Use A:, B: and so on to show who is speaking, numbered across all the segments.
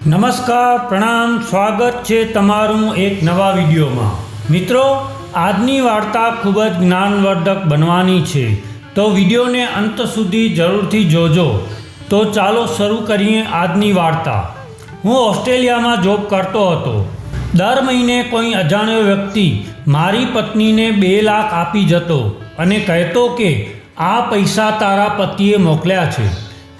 A: નમસ્કાર, પ્રણામ, સ્વાગત છે તમારું એક નવા વિડીયોમાં। મિત્રો, આજની વાર્તા ખૂબ જ જ્ઞાનવર્ધક બનવાની છે, તો વિડીયોને અંત સુધી જરૂરથી જોજો। તો ચાલો શરૂ કરીએ આજની વાર્તા। હું ઓસ્ટ્રેલિયામાં જોબ કરતો હતો। દર મહિને કોઈ અજાણ્યો વ્યક્તિ મારી પત્નીને 2 લાખ આપી જતો અને કહેતો કે આ પૈસા તારા પતિએ મોકલ્યા છે।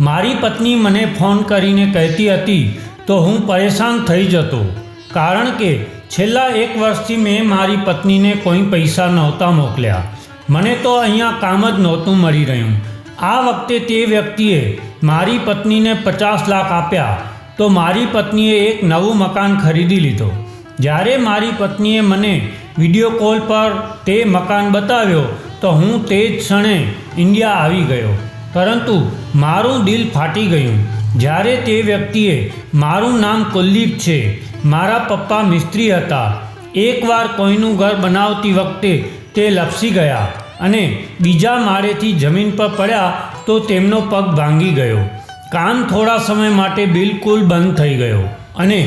A: મારી પત્ની મને ફોન કરીને કહેતી હતી તો હું પરેશાન થઈ જતો, કારણ કે છેલ્લા 1 વર્ષથી મેં મારી પત્નીને કોઈ પૈસા નહોતા મોકલ્યા। મને તો અહીંયા કામ જ નહોતું મળી રહ્યું। આ વખતે તે વ્યક્તિએ મારી પત્નીને 50 લાખ આપ્યા તો મારી પત્નીએ એક નવું મકાન ખરીદી લીધો। જ્યારે મારી પત્નીએ મને વિડીયો કોલ પર તે મકાન બતાવ્યો તો હું તે જ ક્ષણે ઇન્ડિયા આવી ગયો, પરંતુ મારું દિલ ફાટી ગયું જ્યારે તે વ્યક્તિએ, મારું નામ કુલદીપ છે, મારા પપ્પા મિસ્ત્રી હતા, એકવાર કોઈનું ઘર બનાવતી વખતે તે લપસી ગયા અને બીજા માળેથી જમીન પર પડ્યા તો તેમનો પગ ભાંગી ગયો। કામ થોડા સમય માટે બિલકુલ બંધ થઈ ગયો અને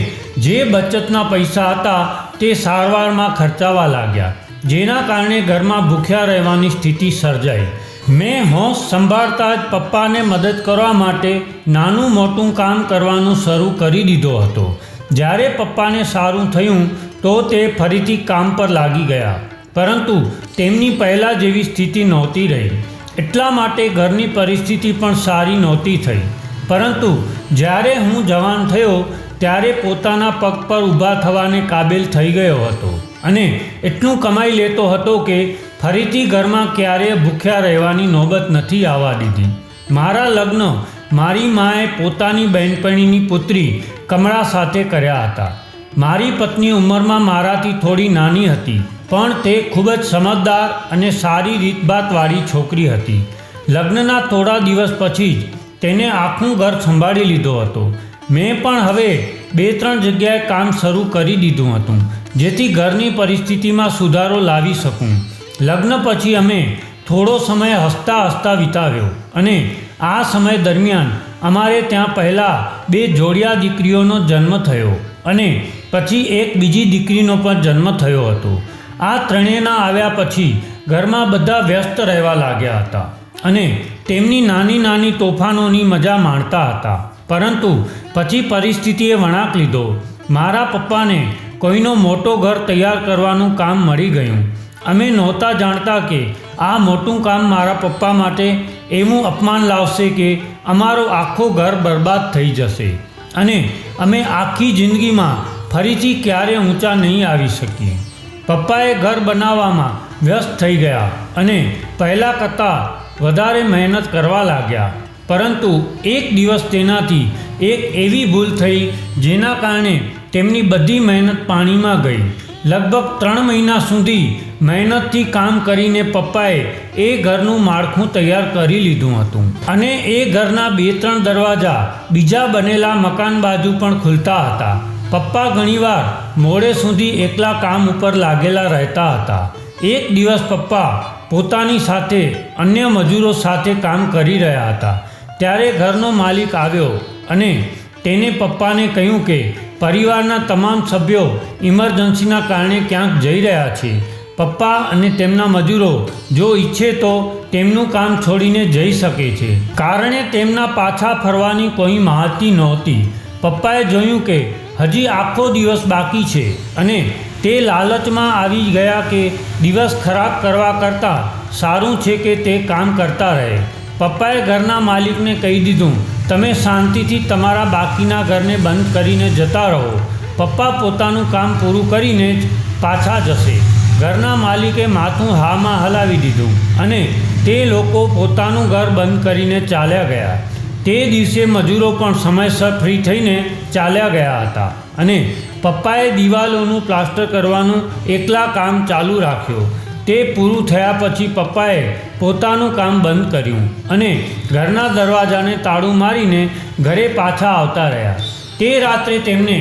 A: જે બચતના પૈસા હતા તે સારવારમાં ખર્ચાવા લાગ્યા, જેના કારણે ઘરમાં ભૂખ્યા રહેવાની સ્થિતિ સર્જાઈ। મેં હોશ સંભાળતા જ પપ્પાને મદદ કરવા માટે નાનું મોટું કામ કરવાનું શરૂ કરી દીધો હતો। જ્યારે પપ્પાને સારું થયું તો તે ફરીથી કામ પર લાગી ગયા, પરંતુ તેમની પહેલાં જેવી સ્થિતિ નહોતી રહી, એટલા માટે ઘરની પરિસ્થિતિ પણ સારી નહોતી થઈ। પરંતુ જ્યારે હું જવાન થયો ત્યારે પોતાના પગ પર ઊભા થવાને કાબિલ થઈ ગયો હતો અને એટલું કમાઈ લેતો હતો કે ફરીથી ઘરમાં ક્યારેય ભૂખ્યા રહેવાની નોબત નથી આવવા દીધી। મારા લગ્ન મારી માએ પોતાની બહેનપણીની પુત્રી કમળા સાથે કર્યા હતા। મારી પત્ની ઉંમરમાં મારાથી થોડી નાની હતી, પણ તે ખૂબ જ સમજદાર અને સારી રીતભાતવાળી છોકરી હતી। લગ્નના થોડા દિવસ પછી જ તેને આખું ઘર સંભાળી લીધો હતો। મેં પણ હવે 2-3 જગ્યાએ કામ શરૂ કરી દીધું હતું, જેથી ઘરની પરિસ્થિતિમાં સુધારો લાવી શકું। લગ્ન પછી અમે થોડો સમય હસતા હસતા વિતાવ્યો અને આ સમય દરમિયાન અમારે ત્યાં પહેલાં 2 જોડિયા દીકરીઓનો જન્મ થયો અને પછી એક બીજી દીકરીનો પણ જન્મ થયો હતો। આ ત્રણેયના આવ્યા પછી ઘરમાં બધા વ્યસ્ત રહેવા લાગ્યા હતા અને તેમની નાની નાની તોફાનોની મજા માણતા હતા, પરંતુ પછી પરિસ્થિતિએ વળાંક લીધો। મારા પપ્પાને કોઈનો મોટો ઘર તૈયાર કરવાનું કામ મળી ગયું। અમે નહોતા જાણતા કે આ મોટું કામ મારા પપ્પા માટે એવું અપમાન લાવશે કે અમારો આખો ઘર બરબાદ થઈ જશે અને અમે આખી જિંદગીમાં ફરીથી ક્યારે ઊંચા નહીં આવી શકીએ। પપ્પાએ ઘર બનાવવામાં વ્યસ્ત થઈ ગયા અને પહેલાં કરતાં વધારે મહેનત કરવા લાગ્યા, પરંતુ એક દિવસ તેનાથી એક એવી ભૂલ થઈ જેના કારણે તેમની બધી મહેનત પાણીમાં ગઈ। લગભગ 3 મહિના સુધી મહેનતથી કામ કરીને પપ્પાએ એ ઘરનું માળખું તૈયાર કરી લીધું હતું અને એ ઘરના 2-3 દરવાજા બીજા બનેલા મકાન બાજુ પણ ખુલતા હતા। પપ્પા ઘણીવાર મોડે સુધી એકલા કામ ઉપર લાગેલા રહેતા હતા। એક દિવસ પપ્પા પોતાની સાથે અન્ય મજૂરો સાથે કામ કરી રહ્યા હતા, ત્યારે ઘરનો માલિક આવ્યો અને તેને પપ્પાને કહ્યું કે પરિવારના તમામ સભ્યો ઇમરજન્સીના કારણે ક્યાંક જઈ રહ્યા છે। પપ્પા અને તેમના મજૂરો જો ઈચ્છે તો તેમનું કામ છોડીને જઈ શકે છે, કારણે તેમના પાછા ફરવાની કોઈ માહિતી નહોતી। પપ્પાએ જોયું કે હજી આખો દિવસ બાકી છે અને તે લાલચમાં આવી ગયા કે દિવસ ખરાબ કરવા કરતાં સારું છે કે તે કામ કરતા રહે। પપ્પાએ ઘરના માલિકને કહી દીધું, તમે શાંતિથી તમારા બાકીના ઘરને બંધ કરીને જતા રહો, પપ્પા પોતાનું કામ પૂરું કરીને જ પાછા જશે। ઘરના માલિકે માથું હામાં હલાવી દીધું અને તે લોકો પોતાનું ઘર બંધ કરીને ચાલ્યા ગયા। તે દિવસે મજૂરો પણ સમયસર ફ્રી થઈને ચાલ્યા ગયા હતા અને પપ્પાએ દિવાલોનું પ્લાસ્ટર કરવાનું એકલા કામ ચાલુ રાખ્યો। તે પૂરું થયા પછી પપ્પાએ પોતાનું કામ બંધ કર્યું અને ઘરના દરવાજાને તાળું મારીને ઘરે પાછા આવતા રહ્યા। તે રાત્રે તેમને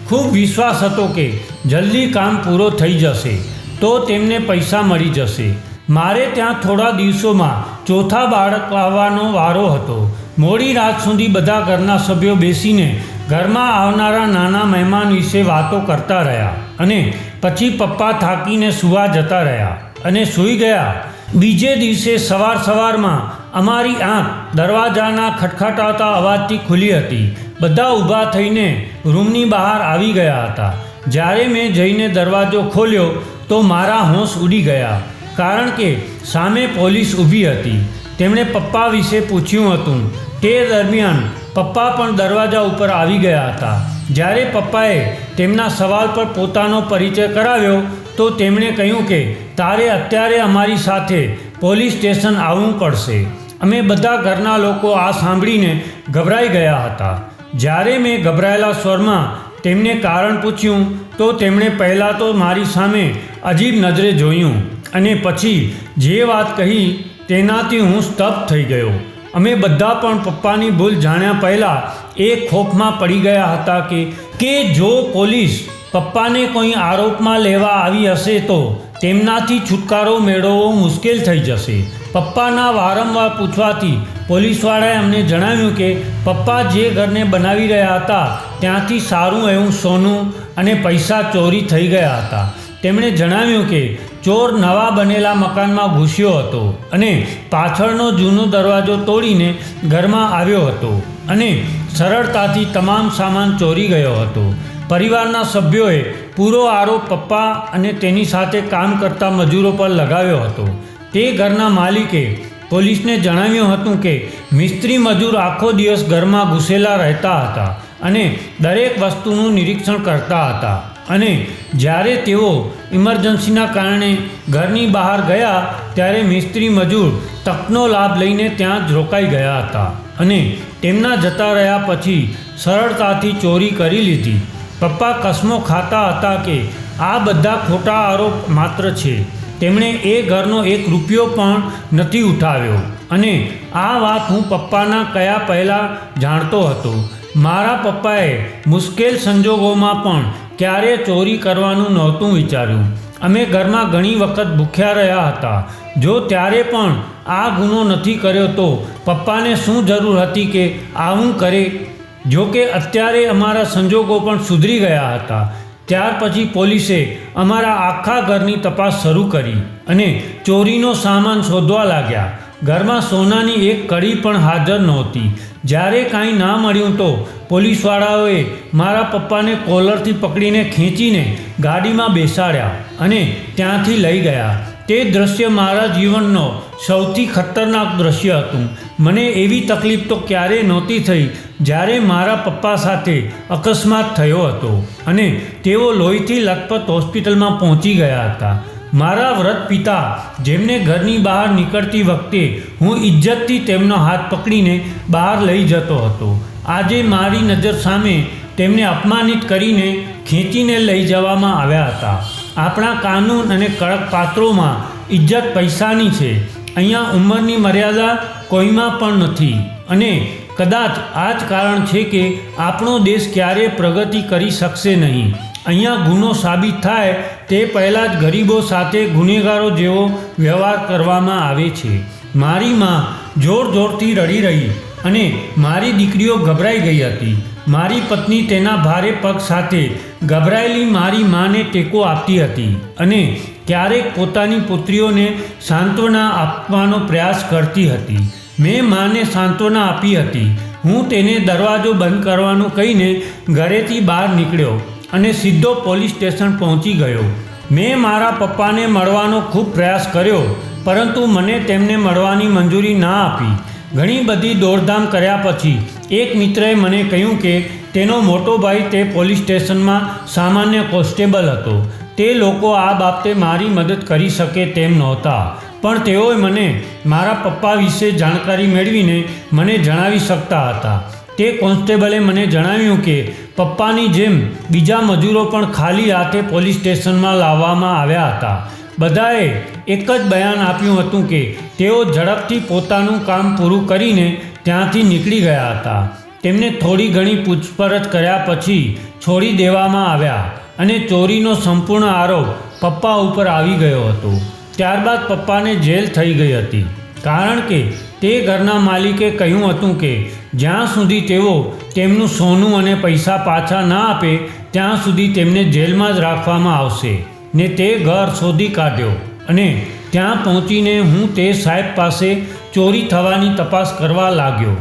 A: ખૂબ વિશ્વાસ હતો કે જલ્દી કામ પૂરો થઈ જશે તો તેમને પૈસા મળી જશે। મારે ત્યાં થોડા દિવસોમાં ચોથા બાળક આવવાનો વારો હતો। મોડી રાત સુધી બધા ઘરના સભ્યો બેસીને ઘરમાં આવનારા નાના મહેમાન વિશે વાતો કરતા રહ્યા અને પછી પપ્પા થાકીને સૂવા જતા રહ્યા અને સૂઈ ગયા. બીજે દિવસે સવારમાં અમારી આંખ દરવાજાના ખટખટાતા અવાજથી ખુલી હતી. બધા ઊભા થઈને રૂમની બહાર આવી ગયા હતા. જ્યારે મેં જઈને દરવાજો ખોલ્યો તો મારા હોશ ઉડી ગયા, કારણ કે સામે પોલીસ ઊભી હતી. તેમણે પપ્પા વિશે પૂછ્યું હતું. તે દરમિયાન પપ્પા પણ દરવાજા ઉપર આવી ગયા હતા. જ્યારે પપ્પાએ તેમના સવાલ પર પોતાનો પરિચય કરાવ્યો તો તેમણે કહ્યું કે તારે અત્યારે અમારી સાથે પોલીસ સ્ટેશન આવવું પડશે. અમે બધા ઘરના લોકો આ સાંભળીને ગભરાઈ ગયા હતા. જ્યારે મેં ગભરાયેલા સ્વરમાં તેમને કારણ પૂછ્યું તો તેમણે પહેલાં તો મારી સામે અજીબ નજરે જોયું અને પછી જે વાત કહી તેનાથી હું સ્તબ્ધ થઈ ગયો. અમે બધા પણ પપ્પાની ભૂલ જાણ્યા પહેલાં એ ખોફમાં પડી ગયા હતા કે જો પોલીસ પપ્પાને કોઈ આરોપમાં લેવા આવી હશે તો તેમનાથી છુટકારો મેળવવો મુશ્કેલ થઈ જશે. પપ્પાના વારંવાર પૂછવાથી પોલીસવાળાએ અમને જણાવ્યું કે પપ્પા જે ઘરને બનાવી રહ્યા હતા ત્યાંથી સારું એવું સોનું અને પૈસા ચોરી થઈ ગયા હતા. તેમણે જણાવ્યું કે ચોર નવા બનેલા મકાનમાં ઘૂસ્યો હતો અને પાછળનો જૂનો દરવાજો તોડીને ઘરમાં આવ્યો હતો અને સરળતાથી તમામ સામાન ચોરી ગયો હતો. પરિવારના સભ્યોએ પૂરો આરોપ પપ્પા અને તેની સાથે કામ કરતા મજૂરો પર લગાવ્યો હતો. તે ઘરના માલિકે પોલીસને જણાવ્યું હતું કે મિસ્ત્રી મજૂર આખો દિવસ ઘરમાં ઘૂસેલા રહેતા હતા અને દરેક વસ્તુનું નિરીક્ષણ કરતા હતા અને જ્યારે તેઓ ઇમરજન્સીના કારણે ઘરની બહાર ગયા ત્યારે મિસ્ત્રી મજૂર તકનો લાભ લઈને ત્યાં જ રોકાઈ ગયા હતા અને તેમના જતા રહ્યા પછી સરળતાથી ચોરી કરી લીધી. પપ્પા કસમો ખાતા હતા કે આ બધા ખોટા આરોપ માત્ર છે. તેમણે એ ઘરનો 1 રૂપિયો પણ નથી ઉઠાવ્યો અને આ વાત હું પપ્પાના કયા પહેલાં જાણતો હતો. મારા પપ્પાએ મુશ્કેલ સંજોગોમાં પણ ક્યારે ચોરી કરવાનું નહોતું વિચાર્યું. અમે ઘરમાં ઘણી વખત ભૂખ્યા રહ્યા હતા. જો ત્યારે પણ આ ગુનો નથી કર્યો તો પપ્પાને શું જરૂર હતી કે આવું કરે? જો કે અત્યારે અમારા સંજોગો પણ સુધરી ગયા હતા. ત્યાર પછી પોલીસે અમારા આખા ઘરની તપાસ શરૂ કરી અને ચોરીનો સામાન શોધવા લાગ્યા. ઘરમાં સોનાની એક કડી પણ હાજર નહોતી. જ્યારે કાંઈ ના મળ્યું તો પોલીસવાળાઓએ મારા પપ્પાને કોલરથી પકડીને ખેંચીને ગાડીમાં બેસાડ્યા અને ત્યાંથી લઈ ગયા. તે દૃશ્ય મારા જીવનનો સૌથી ખતરનાક દૃશ્ય હતું. મને એવી તકલીફ તો ક્યારેય નહોતી થઈ જ્યારે મારા પપ્પા સાથે અકસ્માત થયો હતો અને તેઓ લોહીથી લથપથ હોસ્પિટલમાં પહોંચી ગયા હતા. મારા વૃદ્ધ પિતા, જેમને ઘરની બહાર નીકળતી વખતે હું ઇજ્જતથી તેમનો હાથ પકડીને બહાર લઈ જતો હતો, આજે મારી નજર સામે તેમને અપમાનિત કરીને ખેંચીને લઈ જવામાં આવ્યા હતા. આપણા કાનૂન અને કડક પાત્રોમાં ઇજ્જત પૈસાની છે. અહીંયા ઉંમરની મર્યાદા કોઈમાં પણ નથી અને કદાચ આ જ કારણ છે કે આપણો દેશ ક્યારેય પ્રગતિ કરી શકશે નહીં. અહીંયા ગુનો સાબિત થાય તે પહેલાં જ ગરીબો સાથે ગુનેગારો જેવો વ્યવહાર કરવામાં આવે છે. મારી માં જોર જોરથી રડી રહી અને મારી દીકરીઓ ગભરાઈ ગઈ હતી. મારી પત્ની તેના ભારે પગ સાથે ગભરાયેલી મારી માને ટેકો આપતી હતી અને ક્યારેક પોતાની પુત્રીઓને સાંત્વના આપવાનો પ્રયાસ કરતી હતી. મેં માને સાંત્વના આપી હતી. હું તેને દરવાજો બંધ કરવાનું કહીને ઘરેથી બહાર નીકળ્યો અને સીધો પોલીસ સ્ટેશન પહોંચી ગયો. મેં મારા પપ્પાને મળવાનો ખૂબ પ્રયાસ કર્યો, પરંતુ મને તેમને મળવાની મંજૂરી ના આપી. ઘણી બધી દોડધામ કર્યા પછી એક મિત્રએ મને કહ્યું કે તેનો મોટો ભાઈ તે પોલીસ સ્ટેશનમાં સામાન્ય કોન્સ્ટેબલ હતો. તે લોકો આ બાબતે મારી મદદ કરી શકે તેમ નહોતા, પણ તેઓએ મને મારા પપ્પા વિશે જાણકારી મેળવીને મને જણાવી શકતા હતા. તે કોન્સ્ટેબલે મને જણાવ્યું કે પપ્પાની જેમ બીજા મજૂરો પણ ખાલી હાથે પોલીસ સ્ટેશનમાં લાવવામાં આવ્યા હતા. બધાએ એક જ બયાન આપ્યું હતું કે તેઓ ઝડપથી પોતાનું કામ પૂરું કરીને ત્યાંથી નીકળી ગયા હતા. તેમને થોડી ઘણી પૂછપરછ કર્યા પછી છોડી દેવામાં આવ્યા અને ચોરીનો સંપૂર્ણ આરોપ પપ્પા ઉપર આવી ગયો હતો. ત્યારબાદ પપ્પાને જેલ થઈ ગઈ હતી, કારણ કે તે ઘરના માલિકે કહ્યું હતું કે જ્યાં સુધી તેઓ તેમનું સોનું અને પૈસા પાછા ના આપે ત્યાં સુધી તેમને જેલમાં જ રાખવામાં આવશે ને તે ઘર શોધી કાઢ્યો અને ત્યાં પહોંચીને હું તે સાહેબ પાસે ચોરી થવાની તપાસ કરવા લાગ્યો.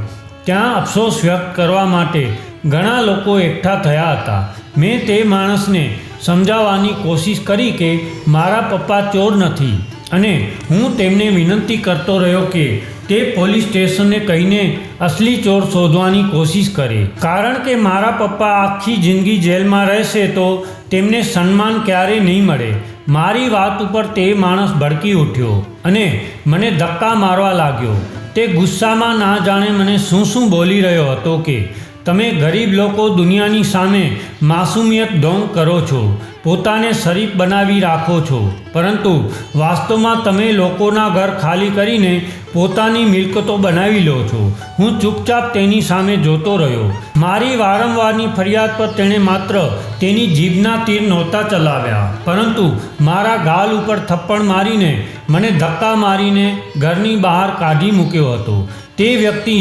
A: ત્યાં અફસોસ વ્યક્ત કરવા માટે ઘણા લોકો એકઠા થયા હતા. મેં તે માણસને સમજાવવાની કોશિશ કરી કે મારા પપ્પા ચોર નથી અને હું તેમને વિનંતી કરતો રહ્યો કે તે પોલીસ સ્ટેશને કહીને અસલી ચોર શોધવાની કોશિશ કરે, કારણ કે મારા પપ્પા આખી જિંદગી જેલમાં રહેશે તો તેમને સન્માન ક્યારેય નહીં મળે. મારી વાત ઉપર તે માણસ ભડકી ઉઠ્યો અને મને ધક્કા મારવા લાગ્યો. તે ગુસ્સામાં ના જાણે મને શું બોલી રહ્યો હતો કે તમે ગરીબ લોકો દુનિયાની સામે માસૂમિયત ઢોંગ કરો છો, પોતાને શરીફ બનાવી રાખો છો, પરંતુ વાસ્તવમાં તમે લોકોના ઘર ખાલી કરીને પોતાની મિલકતો બનાવી લો છો. હું ચૂપચાપ તેની સામે જોતો રહ્યો. મારી વારંવારની ફરિયાદ પર તેણે માત્ર તેની જીભના તીર નહોતા ચલાવ્યા, પરંતુ મારા ગાલ ઉપર થપ્પડ મારીને મને ધક્કા મારીને ઘરની બહાર કાઢી મૂક્યો હતો. તે વ્યક્તિ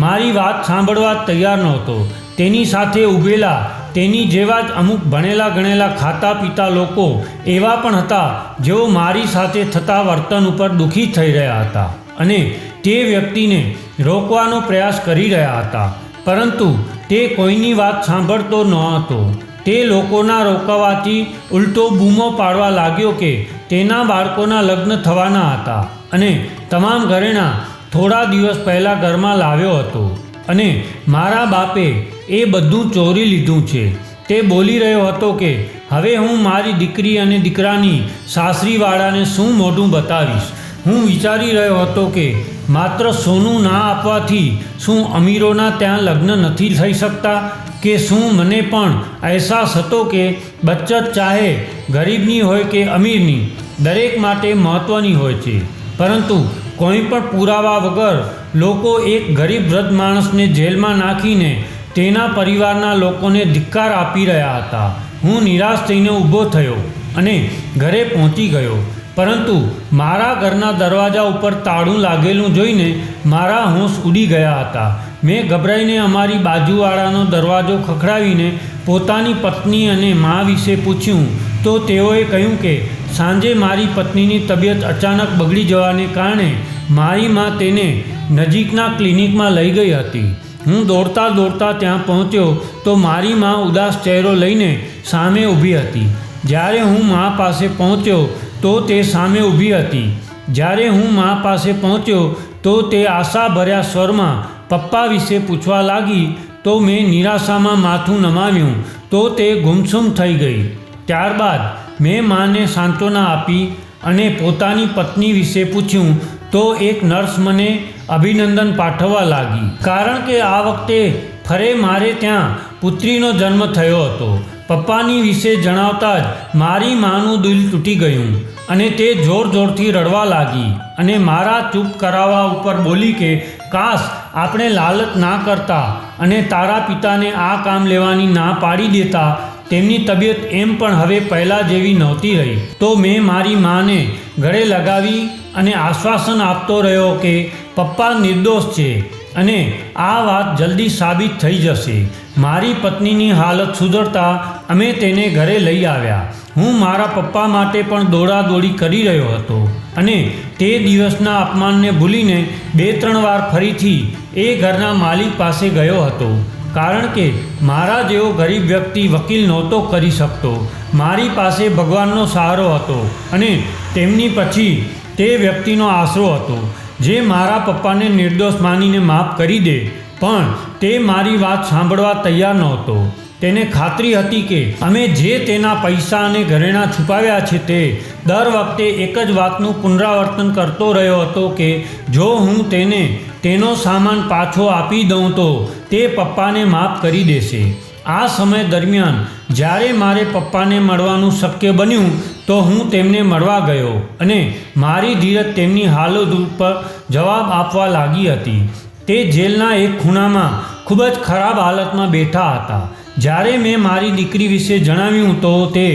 A: મારી વાત સાંભળવા તૈયાર નહોતો. તેની સાથે ઊભેલા તેની જેવા જ અમુક ભણેલા ગણેલા ખાતા પીતા લોકો એવા પણ હતા જેઓ મારી સાથે થતા વર્તન ઉપર દુઃખી થઈ રહ્યા હતા અને તે વ્યક્તિને રોકવાનો પ્રયાસ કરી રહ્યા હતા, પરંતુ તે કોઈની વાત સાંભળતો નહોતો. તે લોકોના રોકાવાથી ઉલટો બૂમો પાડવા લાગ્યો કે તેના બાળકોના લગ્ન થવાના હતા અને તમામ ઘરેણાં થોડા દિવસ પહેલાં ઘરમાં લાવ્યો હતો અને મારા બાપે એ બધું ચોરી લીધું છે. તે બોલી રહ્યો હતો કે હવે હું મારી દીકરી અને દીકરાની સાસરીવાળાને શું મોઢું બતાવીશ. હું વિચારી રહ્યો હતો કે માત્ર સોનું ના આપવાથી શું અમીરોના ત્યાં લગ્ન નથી થઈ શકતા, કે શું મને પણ અહેસાસ હતો કે બચત ચાહે ગરીબની હોય કે અમીરની દરેક માટે મહત્ત્વની હોય છે, પરંતુ કોઈ પણ પુરાવા વગર લોકો એક ગરીબ વૃદ્ધ માણસને જેલમાં નાખીને તેના પરિવારના લોકોને ધિક્કાર આપી રહ્યા હતા. હું નિરાશ થઈને ઊભો થયો અને ઘરે પહોંચી ગયો, પરંતુ મારા ઘરના દરવાજા ઉપર તાળું લાગેલું જોઈને મારા હોશ ઉડી ગયા હતા. મેં ગભરાઈને અમારી બાજુવાળાનો દરવાજો ખખડાવીને પોતાની પત્ની અને મા વિશે પૂછ્યું તો તેઓએ કહ્યું કે સાંજે મારી પત્નીની તબિયત અચાનક બગડી જવાને કારણે મારી મા તેને નજીકના ક્લિનિકમાં લઈ ગઈ હતી. હું દોડતા ત્યાં પહોંચ્યો તો મારી મા ઉદાસ ચહેરો લઈને સામે ઊભી હતી. જ્યારે હું મા પાસે પહોંચ્યો તો તે સામે ઊભી હતી. જ્યારે હું મા પાસે પહોંચ્યો તો તે આશાભર્યા સ્વરમાં પપ્પા વિશે પૂછવા લાગી તો મેં નિરાશામાં માથું નમાવ્યું તો તે ગુમસુમ થઈ ગઈ. ત્યારબાદ મેં માને સાંત્વના આપી અને પોતાની પત્ની વિશે પૂછ્યું તો એક નર્સ મને અભિનંદન પાઠવવા લાગી, કારણ કે આ વખતે ફરે મારે ત્યાં પુત્રીનો જન્મ થયો હતો. પપ્પાની વિશે જણાવતા જ મારી માનું દિલ તૂટી ગયું અને તે જોરથી રડવા લાગી અને મારા ચૂપ કરાવવા ઉપર બોલી કે કાશ આપણે લાલચ ના કરતા અને તારા પિતાને આ કામ લેવાની ના પાડી દેતા. તેમની તબિયત એમ પણ હવે પહેલાં જેવી નહોતી રહી. તો મેં મારી માને ગળે લગાવી અને આશ્વાસન આપતો રહ્યો કે પપ્પા નિર્દોષ છે અને આ વાત જલ્દી સાબિત થઈ જશે. મારી પત્નીની હાલત સુધરતા અમે તેને ઘરે લઈ આવ્યા. હું મારા પપ્પા માટે પણ દોડાદોડી કરી રહ્યો હતો અને તે દિવસના અપમાનને ભૂલીને 2-3 વાર ફરીથી એ ઘરના માલિક પાસે ગયો હતો, કારણ કે મારા જેવો ગરીબ વ્યક્તિ વકીલ નહોતો કરી શકતો. મારી પાસે ભગવાનનો સહારો હતો અને તેમની પછી તે વ્યક્તિનો આશરો હતો જે મારા પપ્પાને નિર્દોષ માનીને માફ કરી દે, પણ તે મારી વાત સાંભળવા તૈયાર નહોતો. તેને ખાતરી હતી કે અમે જે તેના પૈસા અને ઘરેણાં છુપાવ્યા છે તે દર વખતે એક જ વાતનું પુનરાવર્તન કરતો રહ્યો હતો કે જો હું તેને તેનો સામાન પાછો આપી દઉં તો તે પપ્પાને માફ કરી દેશે. આ સમય દરમિયાન જ્યારે મારે પપ્પાને મળવાનું શક્ય બન્યું તો હું તેમને મળવા ગયો અને મારી ધીરજ તેમની હાલત ઉપર જવાબ આપવા લાગી હતી. તે જેલના એક ખૂણામાં ખૂબ જ ખરાબ હાલતમાં બેઠા હતા. જ્યારે મેં મારી દીકરી વિશે જણાવ્યું તો તે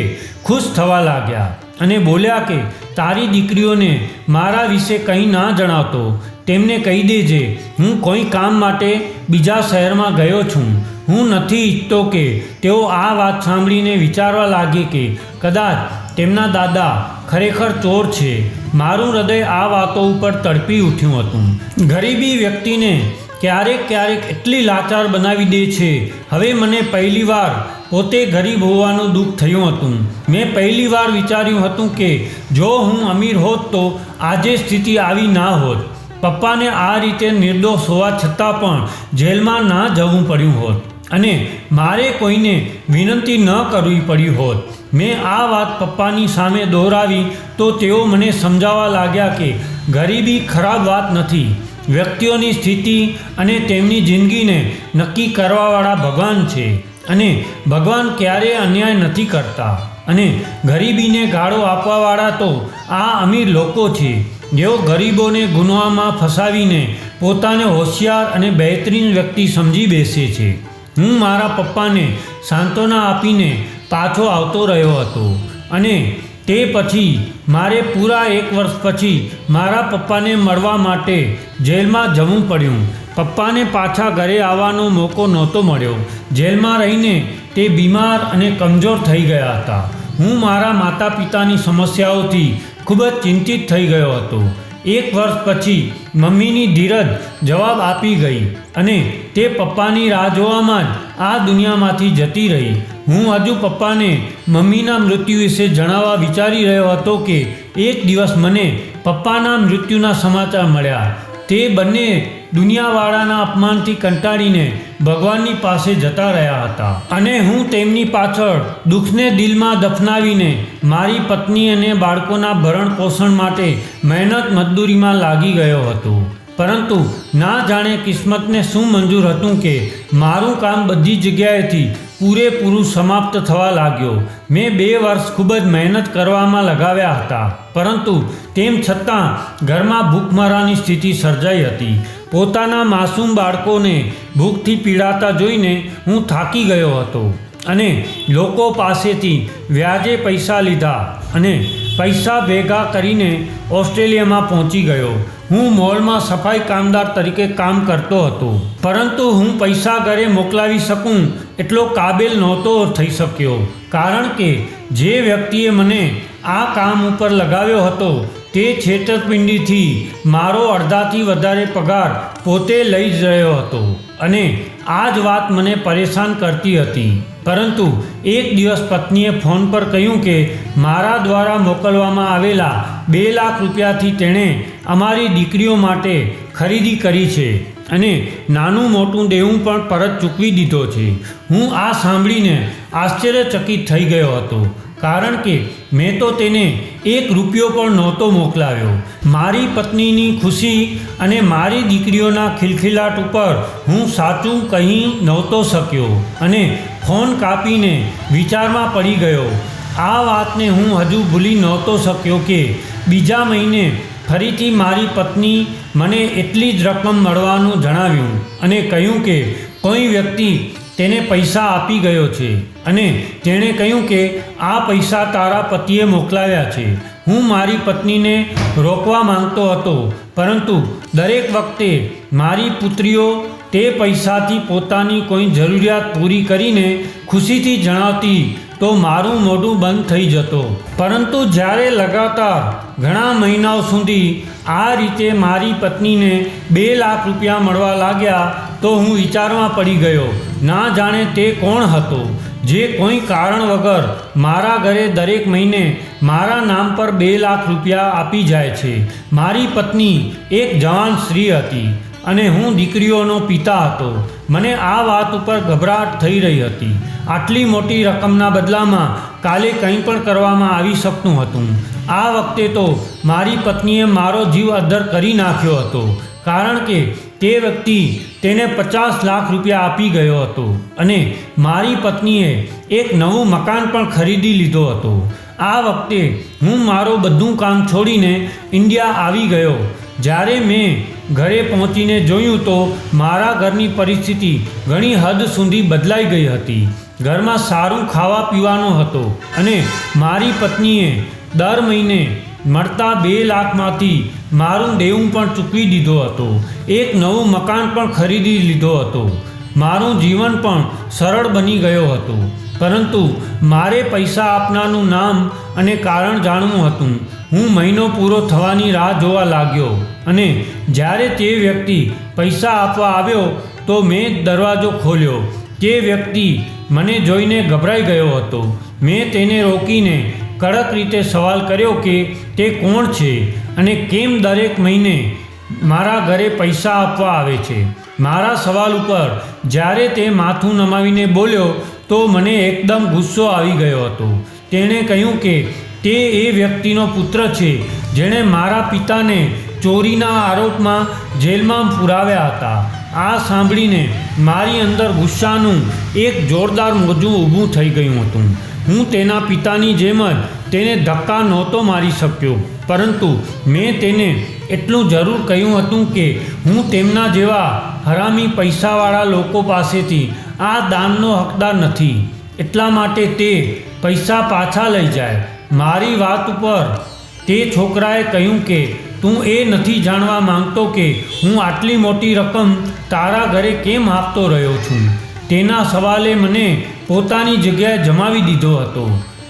A: ખુશ થવા લાગ્યા અને બોલ્યા કે તારી દીકરીઓને મારા વિશે કંઈ ના જણાવતો. તેમને કહી દેજે હું કોઈ કામ માટે બીજા શહેરમાં ગયો છું. હું નથી ઈચ્છતો કે તેઓ આ વાત સાંભળીને વિચારવા લાગે કે કદાચ તેમના દાદા ખરેખર ચોર છે. મારું હૃદય આ વાતો ઉપર તડપી ઉઠ્યું હતું. ગરીબી વ્યક્તિને ક્યારેક એટલી લાચાર બનાવી દે છે. હવે મને પહેલીવાર પોતે ગરીબ હોવાનું દુઃખ થયું હતું. મેં પહેલીવાર વિચાર્યું હતું કે જો હું અમીર હોત તો આજે સ્થિતિ આવી ના હોત. પપ્પાને આ રીતે નિર્દોષ હોવા છતાં પણ જેલમાં ના જવું પડ્યું હોત અને મારે કોઈને વિનંતી ન કરવી પડી હોત. મેં આ વાત પપ્પાની સામે દોહરાવી તો તેઓ મને સમજાવવા લાગ્યા કે ગરીબી ખરાબ વાત નથી. વ્યક્તિઓની સ્થિતિ અને તેમની જિંદગીને નક્કી કરવાવાળા ભગવાન છે અને ભગવાન ક્યારેય અન્યાય નથી કરતા. અને ગરીબીને ગાળો આપવાવાળા તો આ અમીર લોકો છે જેઓ ગરીબોને ગુનામાં ફસાવીને પોતાને હોશિયાર અને બહેતરીન વ્યક્તિ સમજી બેસે છે. હું મારા પપ્પાને સાંત્વના આપીને પાછો આવતો રહ્યો હતો અને તે પછી મારે પૂરા 1 વર્ષ પછી મારા પપ્પાને મળવા માટે જેલમાં જવું પડ્યું. પપ્પાને પાછા ઘરે આવવાનો મોકો નહોતો મળ્યો. જેલમાં રહીને તે બીમાર અને કમજોર થઈ ગયા હતા. હું મારા માતા પિતાની સમસ્યાઓથી ખૂબ જ ચિંતિત થઈ ગયો હતો. 1 વર્ષ પછી મમ્મીની ધીરજ જવાબ આપી ગઈ અને તે પપ્પાની રાહ જોવામાં જ આ દુનિયામાંથી જતી રહી. હું હજુ પપ્પાને મમ્મીના મૃત્યુ વિશે જણાવવા વિચારી રહ્યો હતો કે એક દિવસ મને પપ્પાના મૃત્યુના સમાચાર મળ્યા. તે બંને દુનિયાવાળાના અપમાનથી કંટાળીને ભગવાનની પાસે જતા રહ્યા હતા અને હું તેમની પાછળ દુઃખને દિલમાં દફનાવીને મારી પત્ની અને બાળકોના ભરણ પોષણ માટે મહેનત મજદૂરીમાં લાગી ગયો હતો. પરંતુ ના જાણે કિસ્મતને શું મંજૂર હતું કે મારું કામ બધી જગ્યાએથી પૂરેપૂરું સમાપ્ત થવા લાગ્યો. મેં 2 વર્ષ ખૂબ જ મહેનત કરવામાં લગાવ્યા હતા, પરંતુ તેમ છતાં ઘરમાં ભૂખમરાની સ્થિતિ સર્જાઈ હતી. પોતાના માસૂમ બાળકોને ભૂખથી પીડાતા જોઈને હું થાકી ગયો હતો અને લોકો પાસેથી વ્યાજે પૈસા લીધા અને પૈસા ભેગા કરીને ઓસ્ટ્રેલિયામાં પહોંચી ગયો. હું મોલમાં સફાઈ કામદાર તરીકે કામ કરતો હતો, પરંતુ હું પૈસા ઘરે મોકલાવી શકું એટલો કાબેલ નહોતો થઈ શક્યો, કારણ કે જે વ્યક્તિએ મને આ કામ ઉપર લગાવ્યો હતો તે છેતરપિંડીથી મારો અડધાથી વધારે પગાર પોતે લઈ જ રહ્યો હતો અને આ જ વાત મને પરેશાન કરતી હતી. પરંતુ એક દિવસ પત્નીએ ફોન પર કહ્યું કે મારા દ્વારા મોકલવામાં આવેલા 2 લાખ રૂપિયાથી તેણે અમારી દીકરીઓ માટે ખરીદી કરી છે અને નાનું મોટું દેવું પણ પરત ચૂકવી દીધો છે. હું આ સાંભળીને આશ્ચર્યચકિત થઈ ગયો હતો, કારણ કે મેં તો તેને 1 રૂપિયો પણ નહોતો મોકલાવ્યો. મારી પત્નીની ખુશી અને મારી દીકરીઓના ખિલખિલાટ ઉપર હું સાચું કહી નહોતો શક્યો અને ફોન કાપીને વિચારમાં પડી ગયો. આ વાતને હું હજુ ભૂલી નહોતો શક્યો કે બીજા મહિને ફરીથી મારી પત્ની મને એટલી જ રકમ મળવાનું જણાવ્યું અને કહ્યું કે કોઈ વ્યક્તિ તેને પૈસા આપી ગયો છે અને તેણે કહ્યું કે આ પૈસા તારા પતિએ મોકલાવ્યા છે. હું મારી પત્નીને રોકવા માંગતો હતો, પરંતુ દરેક વખતે મારી પુત્રીઓ તે પૈસાથી પોતાની કોઈ જરૂરિયાત પૂરી કરીને ખુશીથી જણાવતી તો મારું મોઢું બંધ થઈ જતો. પરંતુ જ્યારે લગાતાર ઘણા મહિનાઓ સુધી આ રીતે મારી પત્નીને 2 લાખ રૂપિયા મળવા લાગ્યા તો હું વિચારમાં પડી ગયો. ના જાણે તે કોણ હતો જે કોઈ કારણ વગર મારા ઘરે દરેક મહિને મારા નામ પર 2 લાખ રૂપિયા આપી જાય છે. મારી પત્ની એક જવાન સ્ત્રી હતી અને હું દીકરીઓનો પિતા હતો. મને આ વાત ઉપર ગભરાટ થઈ રહી હતી. આટલી મોટી રકમના બદલામાં કાલે કંઈ પણ કરવામાં આવી શકતું હતું. આ વખતે તો મારી પત્નીએ મારો જીવ અદ્ધર કરી નાખ્યો હતો, કારણ કે તે વ્યક્તિ તેને 50 લાખ રૂપિયા આપી ગયો હતો અને મારી પત્નીએ એક નવું મકાન પણ ખરીદી લીધો હતો. આ વખતે હું મારું બધું કામ છોડીને ઇન્ડિયા આવી ગયો. જ્યારે મેં ઘરે પહોંચીને જોયું તો મારા ઘરની પરિસ્થિતિ ઘણી હદ સુધી બદલાઈ ગઈ હતી. ઘરમાં સારું ખાવા પીવાનું હતું અને મારી પત્નીએ દર મહિને મળતા 2 લાખમાંથી મારું દેવું પણ ચૂકવી દીધો હતો. એક નવું મકાન પણ ખરીદી લીધો હતો. મારું જીવન પણ સરળ બની ગયો હતું. પરંતુ મારે પૈસા આપનારનું નામ અને કારણ જાણવું હતું. હું મહિનો પૂરો થવાની રાહ જોવા લાગ્યો અને જ્યારે તે વ્યક્તિ પૈસા આપવા આવ્યો તો મેં દરવાજો ખોલ્યો. તે વ્યક્તિ મને જોઈને ગભરાઈ ગયો હતો. મેં તેને રોકીને કડક રીતે સવાલ કર્યો કે તે કોણ છે અને કેમ દરેક મહિને મારા ઘરે પૈસા આપવા આવે છે. મારા સવાલ ઉપર જ્યારે તે માથું નમાવીને બોલ્યો તો મને એકદમ ગુસ્સો આવી ગયો હતો. તેણે કહ્યું કે તે એ વ્યક્તિનો પુત્ર છે જેણે મારા પિતાને ચોરીના આરોપમાં જેલમાં પુરાવ્યા હતા. આ સાંભળીને મારી અંદર ગુસ્સાનું એક જોરદાર મોજું ઊભું થઈ ગયું હતું. હું તેના પિતાની જેમ જ તેને ધક્કા નહોતો મારી શક્યો, પરંતુ મેં તેને એટલું જરૂર કહ્યું હતું કે હું તેમના જેવા હરામી પૈસાવાળા લોકો પાસેથી આ દાનનો હકદાર નથી. એટલા માટે તે પૈસા પાછા લઈ જાય. મારી વાત ઉપર તે છોકરાએ કહ્યું કે તું એ નથી જાણવા માંગતો કે હું આટલી મોટી રકમ તારા ઘરે કેમ આપતો રહ્યો છું. તેના સવાલે મને પોતાની જગ્યાએ જમાવી દીધો હતો.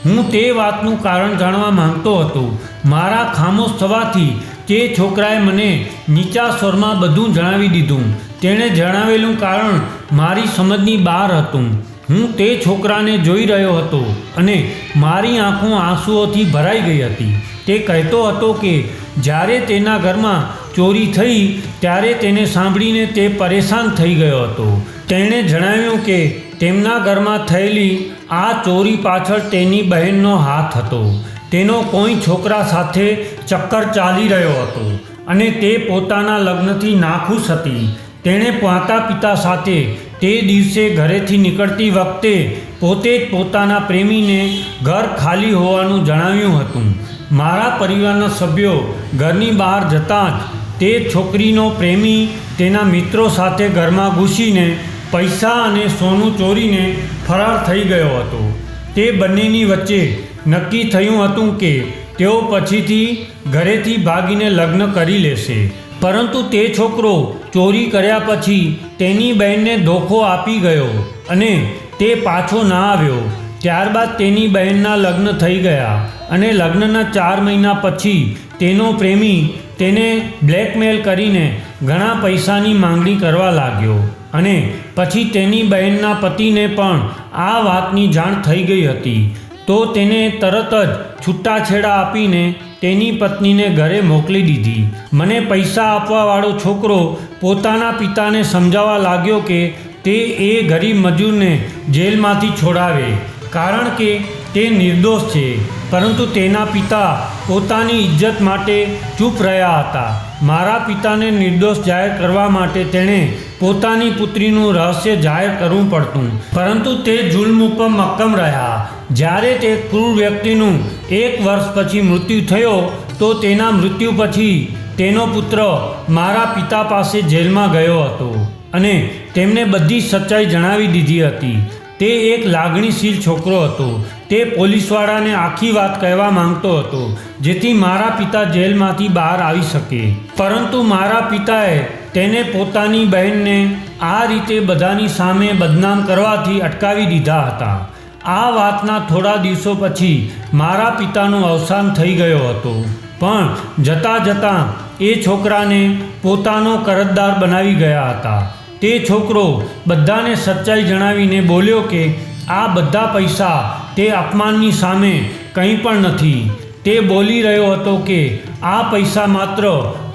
A: હું તે વાતનું કારણ જાણવા માંગતો હતો. મારા ખામોશ થવાથી તે છોકરાએ મને નીચા સ્વરમાં બધું જણાવી દીધું. તેણે જણાવેલું કારણ મારી સમજની બહાર હતું. હું તે છોકરાને જોઈ રહ્યો હતો અને મારી આંખો આંસુઓથી ભરાઈ ગઈ હતી. તે કહેતો હતો કે જ્યારે તેના ઘરમાં ચોરી થઈ ત્યારે તેને સાંભળીને તે પરેશાન થઈ ગયો હતો. તેણે જણાવ્યું કે તેમના ઘરમાં થયેલી આ ચોરી પાછળ તેની બહેનનો હાથ હતો. તેનો કોઈ છોકરા સાથે ચક્કર ચાલી રહ્યો હતો અને તે પોતાના લગ્નથી નાખુશ હતી. તેણે માતા પિતા સાથે તે દિવસે ઘરેથી નીકળતી વખતે પોતે જ પોતાના પ્રેમીને ઘર ખાલી હોવાનું જણાવ્યું હતું. મારા પરિવારના સભ્યો ઘરની બહાર જતાં જ તે છોકરીનો પ્રેમી તેના મિત્રો સાથે ઘરમાં ઘૂસીને પૈસા અને સોનું ચોરીને ફરાર થઈ ગયો હતો. તે બંનેની વચ્ચે નક્કી થયું હતું કે તેઓ પછીથી ઘરેથી ભાગીને લગ્ન કરી લેશે. પરંતુ તે છોકરો ચોરી કર્યા પછી તેની બહેનને ધોખો આપી ગયો અને તે પાછો ના આવ્યો. ત્યારબાદ તેની બહેનના લગ્ન થઈ ગયા અને લગ્નના 4 મહિના પછી તેનો પ્રેમી તેને બ્લેકમેલ કરીને ઘણા પૈસાની માંગણી કરવા લાગ્યો અને પછી તેની બહેનના પતિને પણ આ વાતની જાણ થઈ ગઈ હતી. તો તેને તરત જ છૂટાછેડા આપીને તેની પત્નીને ઘરે મોકલી દીધી. મને પૈસા આપવાવાળો છોકરો પોતાના પિતાને સમજાવવા લાગ્યો કે તે એ ગરીબ મજૂરને જેલમાંથી છોડાવે કારણ કે તે નિર્દોષ છે. પરંતુ તેના પિતા પોતાની ઇજ્જત માટે ચૂપ રહ્યા હતા. મારા પિતાને નિર્દોષ જાહેર કરવા માટે તેણે પોતાની પુત્રીનું રહસ્ય જાહેર કરવું પડતું, પરંતુ તે જુલ્મ ઉપર મક્કમ રહ્યા. જ્યારે તે ક્રૂર વ્યક્તિનું 1 વર્ષ પછી મૃત્યુ થયો તો તેના મૃત્યુ પછી તેનો પુત્ર મારા પિતા પાસે જેલમાં ગયો હતો અને તેમને બધી સચ્ચાઈ જણાવી દીધી હતી. તે એક લાગણીશીલ છોકરો હતો. તે પોલીસવાળાને આખી વાત કહેવા માંગતો હતો જેથી મારા પિતા જેલમાંથી બહાર આવી શકે. પરંતુ મારા પિતાએ તેને પોતાની બહેનને આ રીતે બધાની સામે બદનામ કરવાથી અટકાવી દીધા હતા. આ વાતના થોડા દિવસો પછી મારા પિતાનું અવસાન થઈ ગયો હતો. પણ જતાં જતાં એ છોકરાને પોતાનો કરજદાર બનાવી ગયા હતા. તે છોકરો બધાને સચ્ચાઈ જણાવીને બોલ્યો કે આ બધા પૈસા તે અપમાનની સામે કંઈ પણ નથી. તે બોલી રહ્યો હતો કે આ પૈસા માત્ર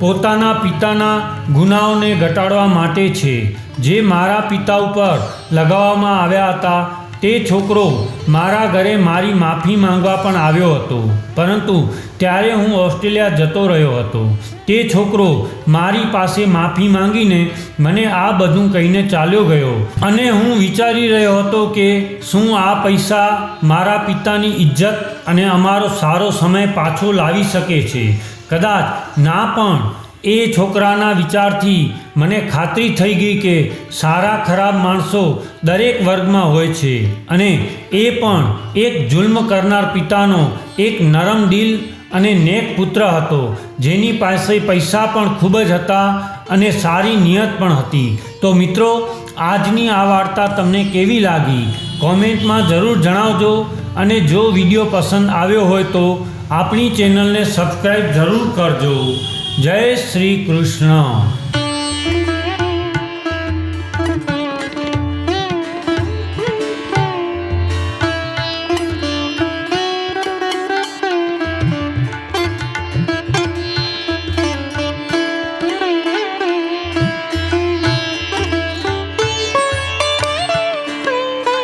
A: પોતાના પિતાના ગુનાઓને ઘટાડવા માટે છે જે મારા પિતા ઉપર લગાવવામાં આવ્યા હતા. તે છોકરો મારા ઘરે મારી માફી માંગવા પણ આવ્યો હતો, પરંતુ ત્યારે હું ઓસ્ટ્રેલિયા જતો રહ્યો હતો. તે છોકરો મારી પાસે માફી માંગીને મને આ બધું કહીને ચાલ્યો ગયો અને હું વિચારી રહ્યો હતો કે શું આ પૈસા મારા પિતાની ઇજ્જત અને અમારો સારો સમય પાછો લાવી શકે છે. કદાચ ના, પણ એ છોકરાના વિચારથી મને ખાતરી થઈ ગઈ કે સારા ખરાબ માણસો દરેક વર્ગમાં હોય છે અને એ પણ એક જુલ્મ કરનાર પિતાનો એક નરમ દિલ અને નેક પુત્ર હતો, જેની પાસે પૈસા પણ ખૂબ જ હતા અને સારી નિયત પણ હતી. તો મિત્રો, આજની આ વાર્તા તમને કેવી લાગી કોમેન્ટમાં જરૂર જણાવજો. અને જો વિડીયો પસંદ આવ્યો હોય તો આપણી ચેનલને સબસ્ક્રાઈબ જરૂર કરજો. જય શ્રી કૃષ્ણ.